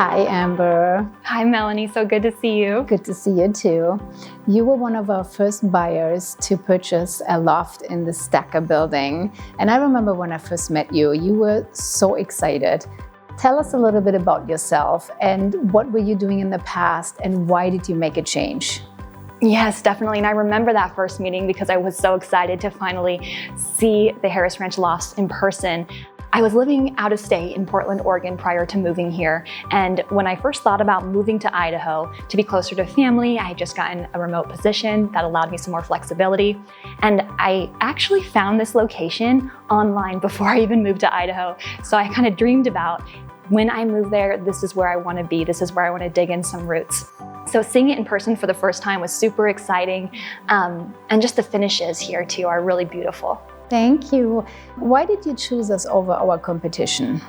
Hi, Amber. Hi, Melanie. So good to see you. Good to see you too. You were one of our first buyers to purchase a loft in the Stacker building. And I remember when I first met you, you were so excited. Tell us a little bit about yourself and what were you doing in the past and why did you make a change? Yes, definitely. And I remember that first meeting because I was so excited to finally see the Harris Ranch Lofts in person. I was living out of state in Portland, Oregon prior to moving here. And when I first thought about moving to Idaho to be closer to family, I had just gotten a remote position that allowed me some more flexibility. And I actually found this location online before I even moved to Idaho. So I kind of dreamed about when I move there, this is where I want to be. This is where I want to dig in some roots. So seeing it in person for the first time was super exciting. And just the finishes here too are really beautiful. Thank you. Why did you choose us over our competition?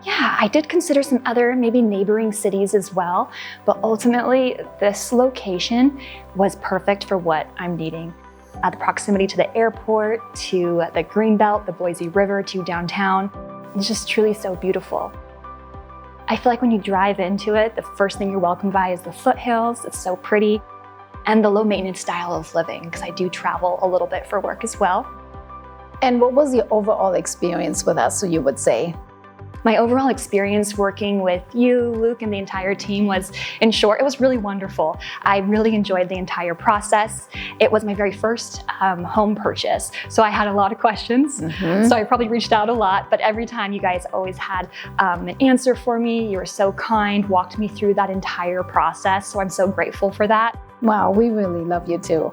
Yeah, I did consider some other maybe neighboring cities as well, but ultimately this location was perfect for what I'm needing. The proximity to the airport, to the Greenbelt, the Boise River, to downtown. It's just truly so beautiful. I feel like when you drive into it, the first thing you're welcomed by is the foothills. It's so pretty. And the low maintenance style of living, because I do travel a little bit for work as well. And what was your overall experience with us, so you would say? My overall experience working with you, Luke, and the entire team was, in short, it was really wonderful. I really enjoyed the entire process. It was my very first home purchase, so I had a lot of questions. So I probably reached out a lot, but every time you guys always had an answer for me. You were so kind, walked me through that entire process, so I'm so grateful for that. Wow, we really love you too.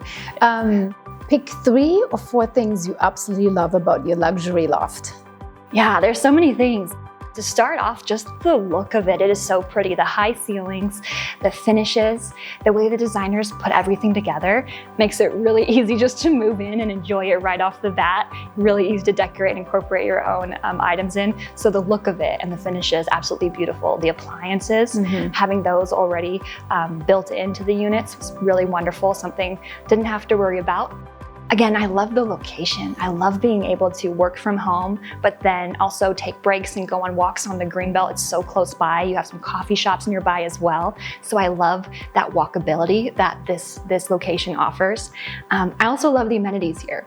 Pick 3 or 4 things you absolutely love about your luxury loft. Yeah, there's so many things. To start off, just the look of it. It is so pretty. The high ceilings, the finishes, the way the designers put everything together makes it really easy just to move in and enjoy it right off the bat. Really easy to decorate and incorporate your own items in. So the look of it and the finishes, absolutely beautiful. The appliances, having those already built into the units was really wonderful. Something didn't have to worry about. Again, I love the location. I love being able to work from home, but then also take breaks and go on walks on the Greenbelt. It's so close by. You have some coffee shops nearby as well. So I love that walkability that this location offers. I also love the amenities here.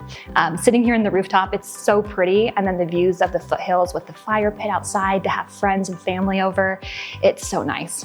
Sitting here in the rooftop, it's so pretty. And then the views of the foothills with the fire pit outside to have friends and family over. It's so nice.